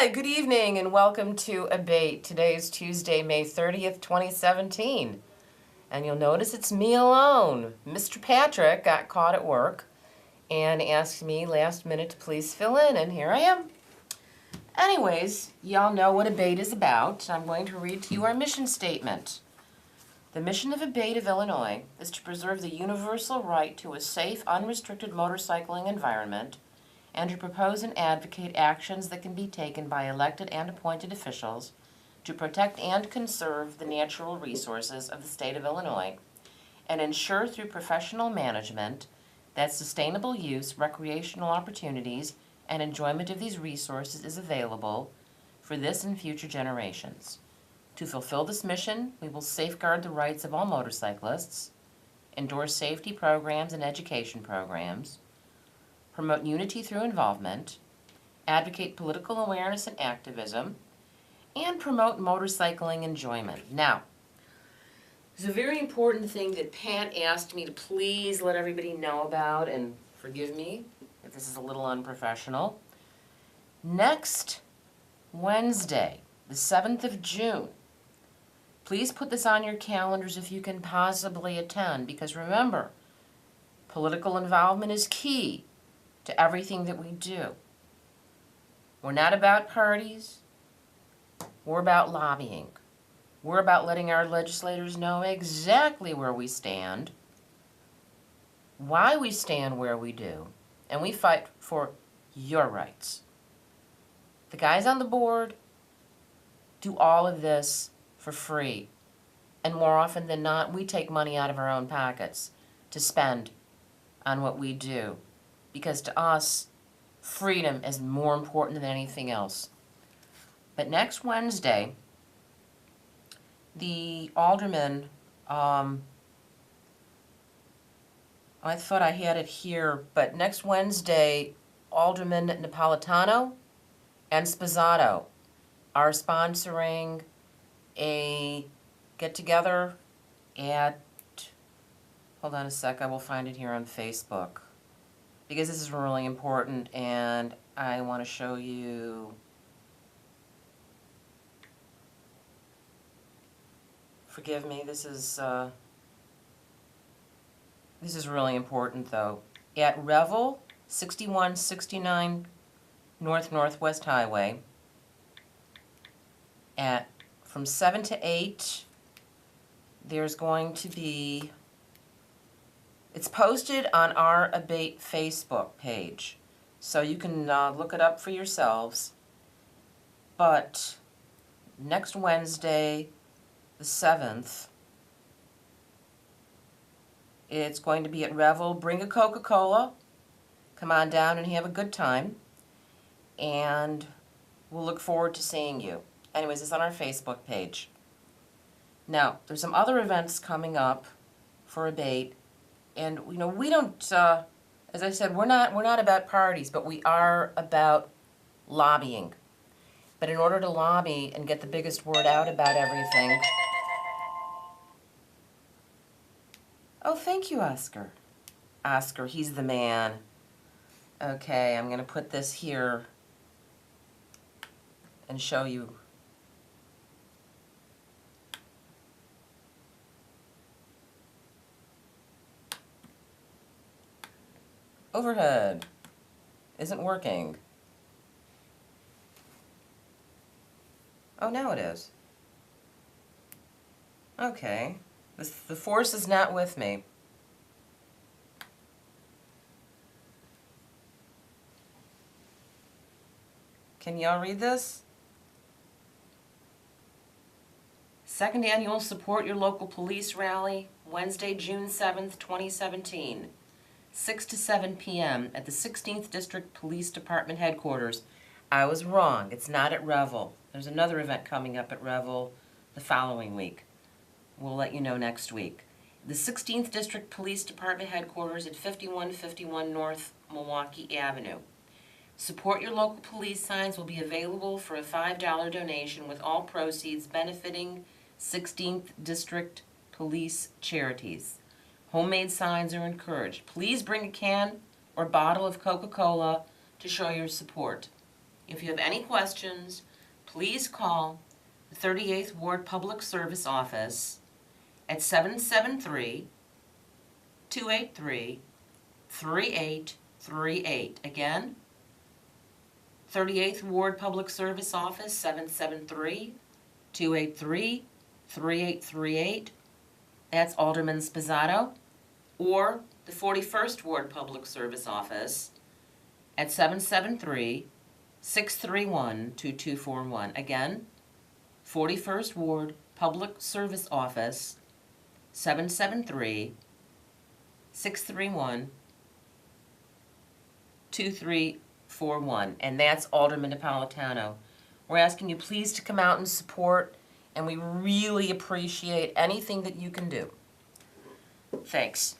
Hi, good evening, and welcome to A.B.A.T.E. Today is Tuesday, May 30th, 2017. And you'll notice it's me alone. Mr. Patrick got caught at work and asked me last minute to please fill in, and here I am. Anyways, y'all know what A.B.A.T.E. is about. I'm going to read to you our mission statement. The mission of A.B.A.T.E. of Illinois is to preserve the universal right to a safe, unrestricted motorcycling environment and to propose and advocate actions that can be taken by elected and appointed officials to protect and conserve the natural resources of the state of Illinois and ensure through professional management that sustainable use, recreational opportunities, and enjoyment of these resources is available for this and future generations. To fulfill this mission, we will safeguard the rights of all motorcyclists, endorse safety programs and education programs, promote unity through involvement, advocate political awareness and activism, and promote motorcycling enjoyment. Now, there's a very important thing that Pat asked me to please let everybody know about, and forgive me if this is a little unprofessional. Next Wednesday, the 7th of June, please put this on your calendars if you can possibly attend, because remember, political involvement is key to everything that we do. We're not about parties. We're about lobbying. We're about letting our legislators know exactly where we stand, why we stand where we do, and we fight for your rights. The guys on the board do all of this for free, and more often than not, we take money out of our own pockets to spend on what we do, because to us, freedom is more important than anything else. But next Wednesday, the alderman, I thought I had it here, but next Wednesday, Alderman Napolitano and Sposato are sponsoring a get-together at, hold on a sec, I will find it here on Facebook, because this is really important and I want to show you. Forgive me, this is really important though. At Revel, 6169 Northwest Highway, from 7 to 8, there's going to be, it's posted on our A.B.A.T.E. Facebook page, so you can look it up for yourselves. But next Wednesday, the 7th, it's going to be at Revel. Bring a Coca-Cola. Come on down and have a good time. And we'll look forward to seeing you. Anyways, it's on our Facebook page. Now, there's some other events coming up for A.B.A.T.E. And we don't, as I said, we're not about parties, but we are about lobbying. But in order to lobby and get the biggest word out about everything. Oh, thank you, Oscar. Oscar, he's the man. Okay, I'm going to put this here and show you. Overhead isn't working. Oh, now it is. Okay. The force is not with me. Can y'all read this? Second annual Support Your Local Police Rally, Wednesday, June 7th, 2017. 6 to 7 p.m. at the 16th District Police Department headquarters. I was wrong. It's not at Revel. There's another event coming up at Revel the following week. We'll let you know next week. The 16th District Police Department headquarters at 5151 North Milwaukee Avenue. Support Your Local Police signs will be available for a $5 donation, with all proceeds benefiting 16th District Police charities. Homemade signs are encouraged. Please bring a can or bottle of Coca-Cola to show your support. If you have any questions, please call the 38th Ward Public Service Office at 773-283-3838. Again, 38th Ward Public Service Office, 773-283-3838. That's Alderman Spizzato. Or the 41st Ward Public Service Office at 773-631-2241. Again, 41st Ward Public Service Office, 773-631-2341. And that's Alderman Napolitano. We're asking you please to come out and support, and we really appreciate anything that you can do. Thanks.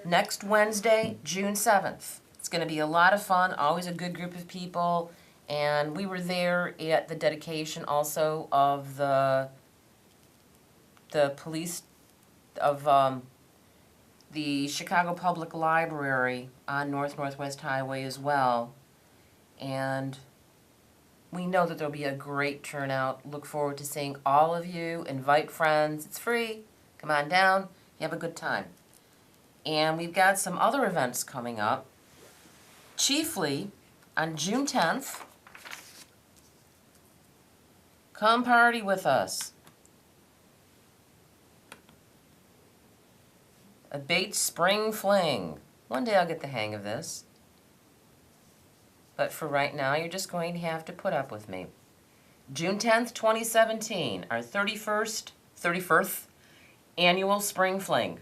Next Wednesday, June 7th. It's going to be a lot of fun, always a good group of people. And we were there at the dedication also of the police of the Chicago Public Library on Northwest Highway as well. And we know that there'll be a great turnout. Look forward to seeing all of you. Invite friends. It's free. Come on down. You have a good time. And we've got some other events coming up. Chiefly, on June 10th, come party with us. A.B.A.T.E Spring Fling. One day I'll get the hang of this. But for right now, you're just going to have to put up with me. June 10th, 2017, our 31st annual Spring Fling.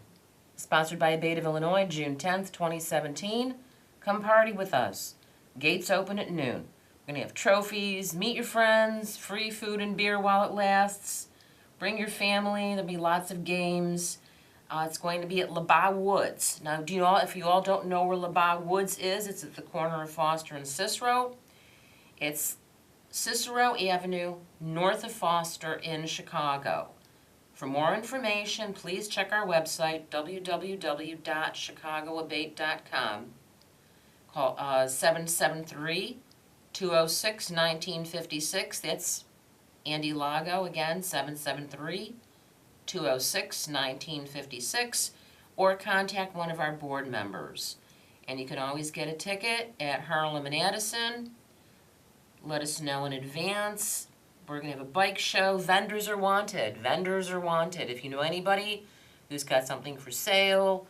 Sponsored by A.B.A.T.E of Illinois, June 10th, 2017. Come party with us. Gates open at noon. We're going to have trophies, meet your friends, free food and beer while it lasts. Bring your family. There'll be lots of games. It's going to be at A.B.A.T.E Woods. Now, do you know, if you all don't know where A.B.A.T.E Woods is, it's at the corner of Foster and Cicero. It's Cicero Avenue, north of Foster in Chicago. For more information, please check our website, www.chicagoabate.com. Call 773-206-1956. That's Andy Lago again, 773-206-1956. Or contact one of our board members. And you can always get a ticket at Harlem and Addison. Let us know in advance. We're going to have a bike show. Vendors are wanted. Vendors are wanted. If you know anybody who's got something for sale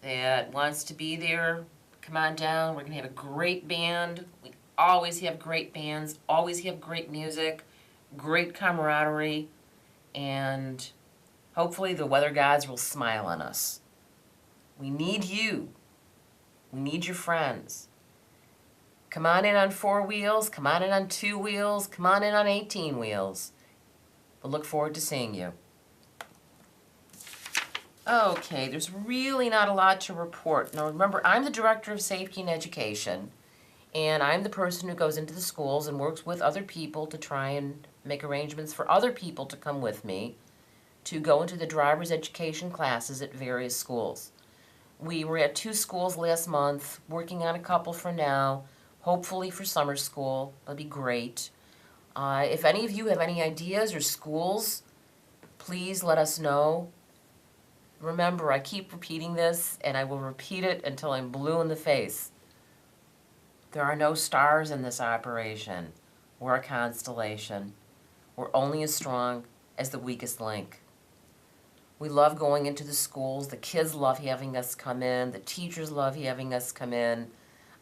that wants to be there, come on down. We're going to have a great band. We always have great bands, always have great music, great camaraderie, and hopefully the weather gods will smile on us. We need you. We need your friends. Come on in on 4 wheels, come on in on 2 wheels, come on in on 18 wheels. We'll look forward to seeing you. Okay, there's really not a lot to report. Now remember, I'm the Director of Safety and Education, and I'm the person who goes into the schools and works with other people to try and make arrangements for other people to come with me to go into the driver's education classes at various schools. We were at 2 schools last month, working on a couple for now. Hopefully for summer school. That'll be great. If any of you have any ideas or schools, please let us know. Remember, I keep repeating this, and I will repeat it until I'm blue in the face. There are no stars in this operation. We're a constellation. We're only as strong as the weakest link. We love going into the schools. The kids love having us come in. The teachers love having us come in.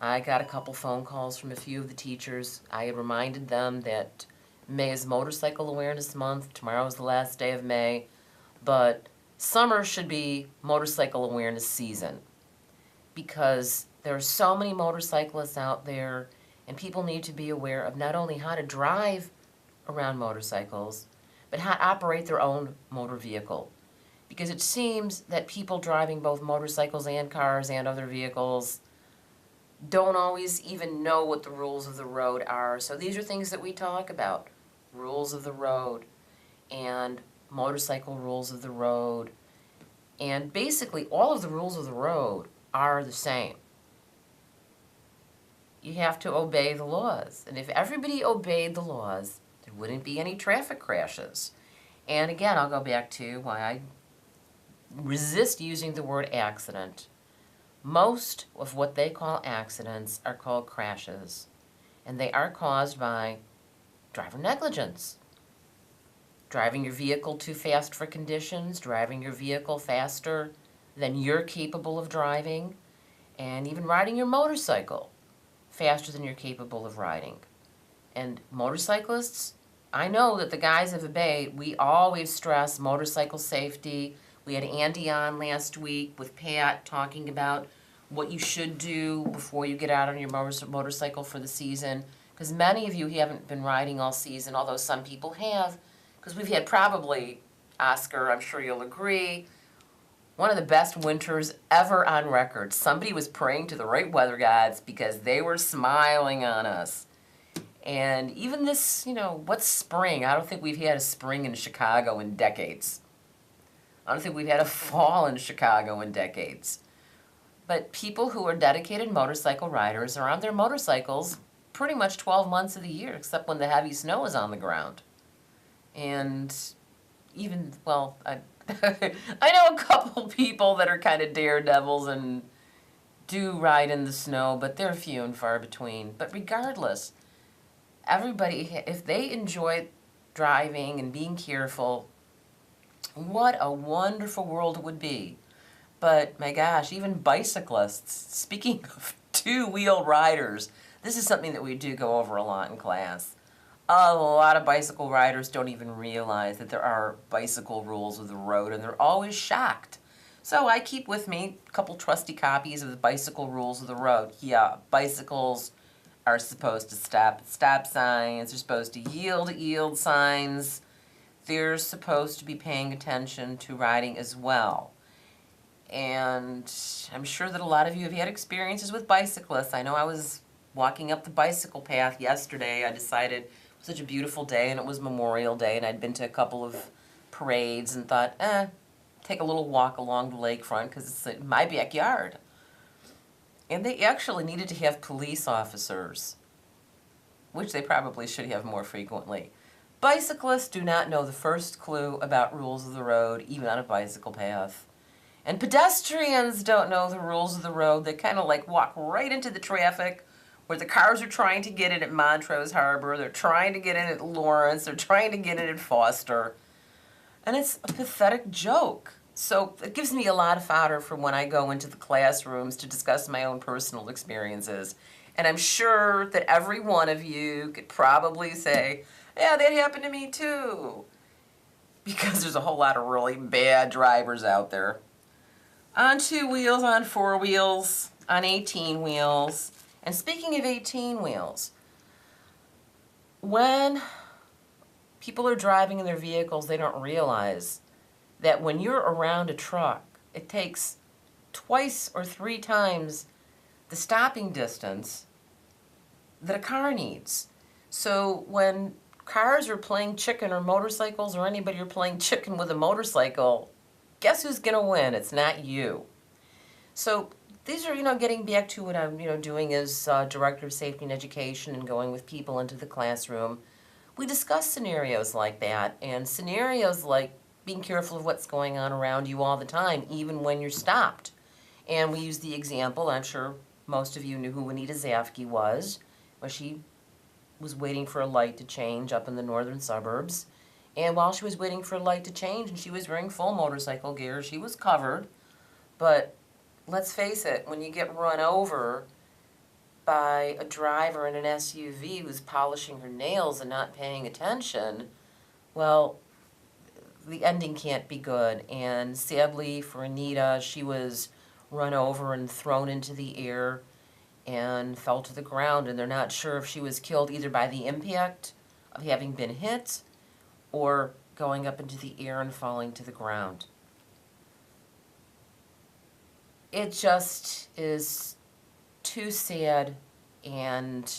I got a couple phone calls from a few of the teachers. I had reminded them that May is Motorcycle Awareness Month. Tomorrow is the last day of May. But summer should be Motorcycle Awareness Season, because there are so many motorcyclists out there, and people need to be aware of not only how to drive around motorcycles, but how to operate their own motor vehicle. Because it seems that people driving both motorcycles and cars and other vehicles don't always even know what the rules of the road are. So these are things that we talk about. Rules of the road and motorcycle rules of the road. And basically all of the rules of the road are the same. you have to obey the laws. And if everybody obeyed the laws, there wouldn't be any traffic crashes. And again, I'll go back to why I resist using the word accident. Most of what they call accidents are called crashes, and they are caused by driver negligence. Driving your vehicle too fast for conditions, driving your vehicle faster than you're capable of driving, and even riding your motorcycle faster than you're capable of riding. And motorcyclists, I know that the guys of A.B.A.T.E, we always stress motorcycle safety. We had Andy on last week with Pat talking about what you should do before you get out on your motorcycle for the season. Because many of you haven't been riding all season, although some people have. Because we've had probably, Oscar, I'm sure you'll agree, one of the best winters ever on record. Somebody was praying to the right weather gods because they were smiling on us. And even this, what's spring? I don't think we've had a spring in Chicago in decades. I don't think we've had a fall in Chicago in decades. But people who are dedicated motorcycle riders are on their motorcycles pretty much 12 months of the year, except when the heavy snow is on the ground. And even, well, I know a couple people that are kind of daredevils and do ride in the snow, but they're few and far between. But regardless, everybody, if they enjoy driving and being careful, what a wonderful world it would be. But my gosh, even bicyclists, speaking of two-wheel riders, this is something that we do go over a lot in class. A lot of bicycle riders don't even realize that there are bicycle rules of the road, and they're always shocked. So I keep with me a couple trusty copies of the bicycle rules of the road. Yeah, bicycles are supposed to stop at stop signs, they're supposed to yield at yield signs, they're supposed to be paying attention to riding as well. And I'm sure that a lot of you have had experiences with bicyclists. I know I was walking up the bicycle path yesterday. I decided it was such a beautiful day and it was Memorial Day and I'd been to a couple of parades and thought, take a little walk along the lakefront because it's in my backyard. And they actually needed to have police officers, which they probably should have more frequently. Bicyclists do not know the first clue about rules of the road, even on a bicycle path. And pedestrians don't know the rules of the road. They kind of like walk right into the traffic where the cars are trying to get in at Montrose Harbor, they're trying to get in at Lawrence, they're trying to get in at Foster. And it's a pathetic joke. So it gives me a lot of fodder for when I go into the classrooms to discuss my own personal experiences. And I'm sure that every one of you could probably say, yeah, that happened to me too. Because there's a whole lot of really bad drivers out there. On 2 wheels, on 4 wheels, on 18 wheels. And speaking of 18 wheels, when people are driving in their vehicles, they don't realize that when you're around a truck, it takes twice or 3 times the stopping distance that a car needs. So when cars are playing chicken, or motorcycles, or anybody are playing chicken with a motorcycle, guess who's going to win? It's not you. So these are, getting back to what I'm, doing as Director of Safety and Education and going with people into the classroom. We discuss scenarios like that, and scenarios like being careful of what's going on around you all the time, even when you're stopped. And we use the example, I'm sure most of you knew who Anita Zafke was, where she was waiting for a light to change up in the northern suburbs. And while she was waiting for a light to change and she was wearing full motorcycle gear, she was covered. But let's face it, when you get run over by a driver in an SUV who's polishing her nails and not paying attention, well, the ending can't be good. And sadly for Anita, she was run over and thrown into the air and fell to the ground, and they're not sure if she was killed either by the impact of having been hit or going up into the air and falling to the ground. It just is too sad and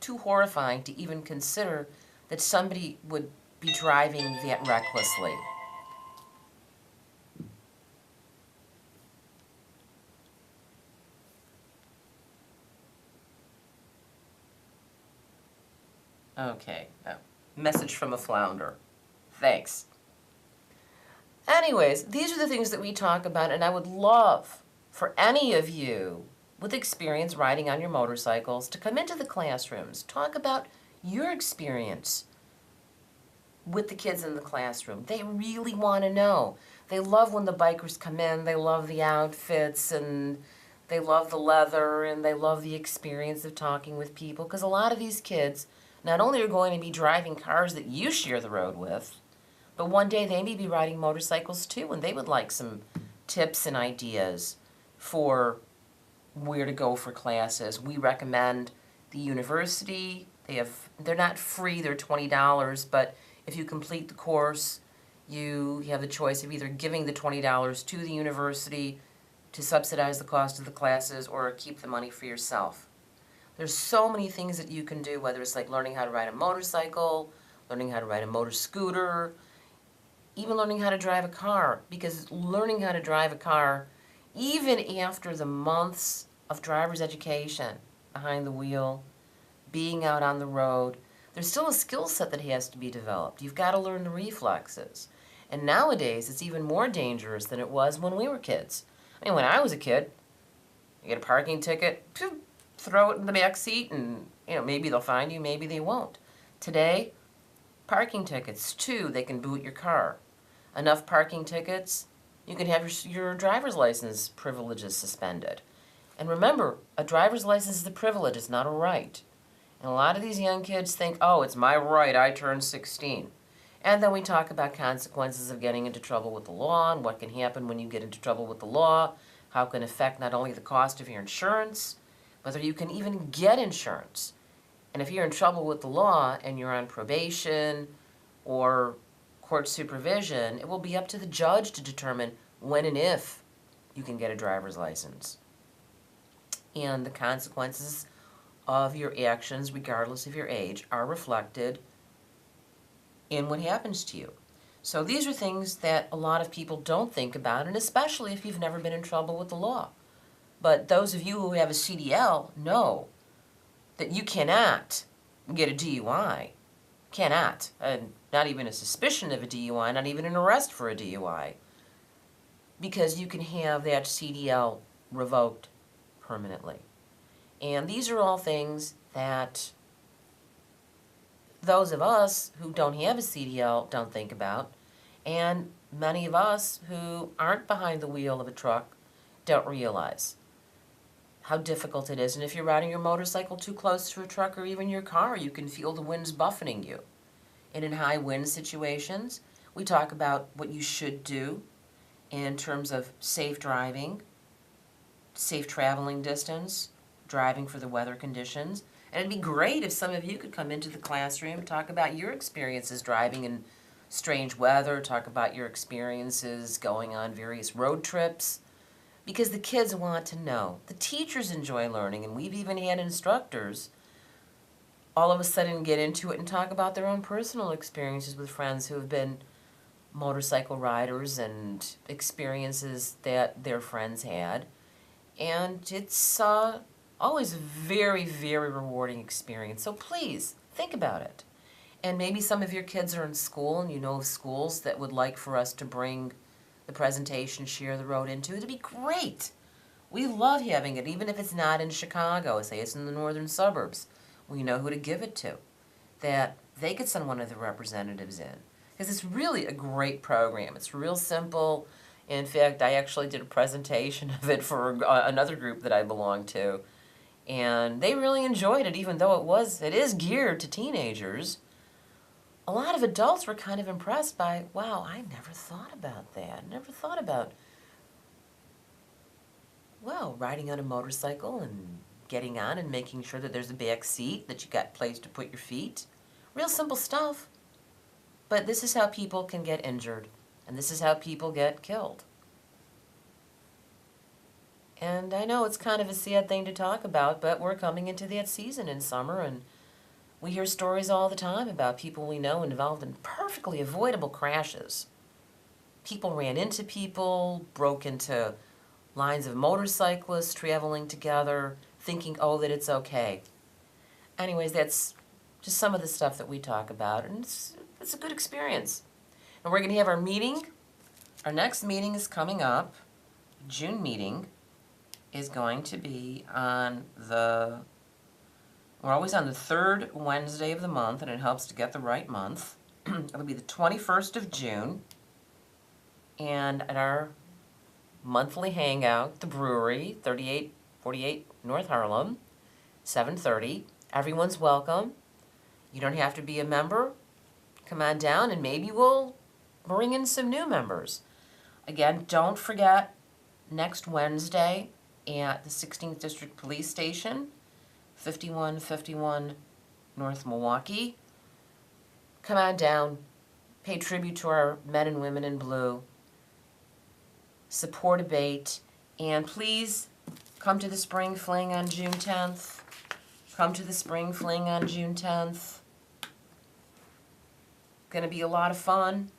too horrifying to even consider that somebody would be driving that recklessly. Okay. Oh. Message from a flounder. Thanks. Anyways, these are the things that we talk about, and I would love for any of you with experience riding on your motorcycles to come into the classrooms, talk about your experience with the kids in the classroom. They really want to know. They love when the bikers come in, they love the outfits, and they love the leather, and they love the experience of talking with people, because a lot of these kids not only are going to be driving cars that you share the road with, but one day they may be riding motorcycles too, and they would like some tips and ideas for where to go for classes. We recommend the university. They're not free, they're $20, but if you complete the course, you have the choice of either giving the $20 to the university to subsidize the cost of the classes or keep the money for yourself. There's so many things that you can do, whether it's like learning how to ride a motorcycle, learning how to ride a motor scooter, even learning how to drive a car, because learning how to drive a car, even after the months of driver's education behind the wheel, being out on the road, there's still a skill set that has to be developed. You've got to learn the reflexes. And nowadays, it's even more dangerous than it was when we were kids. I mean, when I was a kid, you get a parking ticket, throw it in the back seat, and maybe they'll find you, maybe they won't. Today, parking tickets, too, they can boot your car. Enough parking tickets, you can have your driver's license privileges suspended. And remember, a driver's license is a privilege, it's not a right. And a lot of these young kids think, oh, it's my right, I turned 16. And then we talk about consequences of getting into trouble with the law and what can happen when you get into trouble with the law, how it can affect not only the cost of your insurance, but whether you can even get insurance. And if you're in trouble with the law and you're on probation or court supervision, it will be up to the judge to determine when and if you can get a driver's license. And the consequences of your actions, regardless of your age, are reflected in what happens to you. So these are things that a lot of people don't think about, and especially if you've never been in trouble with the law. But those of you who have a CDL know that you cannot get a DUI. Cannot. And not even a suspicion of a DUI, not even an arrest for a DUI. Because you can have that CDL revoked permanently. And these are all things that those of us who don't have a CDL don't think about, and many of us who aren't behind the wheel of a truck don't realize how difficult it is. And if you're riding your motorcycle too close to a truck or even your car, you can feel the winds buffeting you. And in high wind situations, we talk about what you should do in terms of safe driving, safe traveling distance, driving for the weather conditions. And it'd be great if some of you could come into the classroom and talk about your experiences driving in strange weather, talk about your experiences going on various road trips, because the kids want to know. The teachers enjoy learning, and we've even had instructors all of a sudden get into it and talk about their own personal experiences with friends who have been motorcycle riders and experiences that their friends had. And it's always a very, very rewarding experience. So please, think about it. And maybe some of your kids are in school and you know of schools that would like for us to bring the presentation Share the Road into. It'd be great. We love having it, even if it's not in Chicago, say it's in the northern suburbs. We know who to give it to, that they could send one of the representatives in. Because it's really a great program. It's real simple. In fact, I actually did a presentation of it for another group that I belong to. And they really enjoyed it, even though it is geared to teenagers. A lot of adults were kind of impressed by, wow, I never thought about that. Never thought about, well, riding on a motorcycle and getting on and making sure that there's a back seat, that you got place to put your feet. Real simple stuff. But this is how people can get injured, and this is how people get killed. And I know it's kind of a sad thing to talk about, but we're coming into that season in summer, and we hear stories all the time about people we know involved in perfectly avoidable crashes. People ran into people, broke into lines of motorcyclists traveling together, thinking, oh, that it's okay. Anyways, that's just some of the stuff that we talk about, and it's a good experience. And we're going to have our meeting. Our next meeting is coming up. June meeting is going to be on we're always on the third Wednesday of the month, and it helps to get the right month. It'll be the 21st of June. And at our monthly hangout, the brewery, 3848 North Harlem, 7:30. Everyone's welcome. You don't have to be a member. Come on down, and maybe we'll bring in some new members. Again, don't forget, next Wednesday at the 16th District Police Station, 5151 North Milwaukee. Come on down, pay tribute to our men and women in blue, support A.B.A.T.E, and please come to the Spring Fling on June 10th. Come to the Spring Fling on June 10th. Going to be a lot of fun,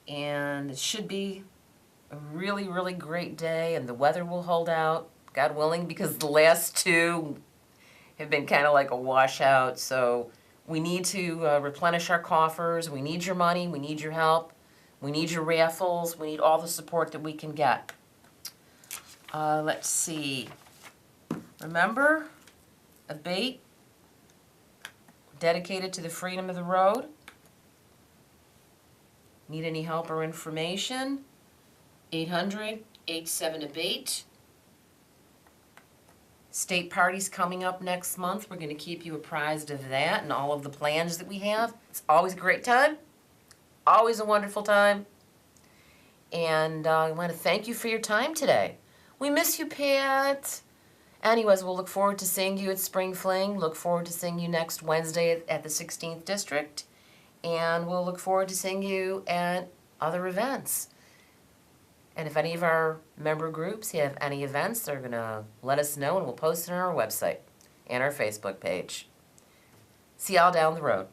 and it should be a really, really great day, and the weather will hold out, God willing, because the last two have been kind of like a washout. So we need to replenish our coffers. We need your money. We need your help. We need your raffles. We need all the support that we can get. Let's see. Remember, A.B.A.T.E, dedicated to the freedom of the road. Need any help or information? 800-87-A.B.A.T.E. State party's coming up next month. We're going to keep you apprised of that and all of the plans that we have. It's always a great time. Always a wonderful time. And I want to thank you for your time today. We miss you, Pat. Anyways, we'll look forward to seeing you at Spring Fling. Look forward to seeing you next Wednesday at the 16th District. And we'll look forward to seeing you at other events. And if any of our member groups have any events, they're going to let us know, and we'll post it on our website and our Facebook page. See y'all down the road.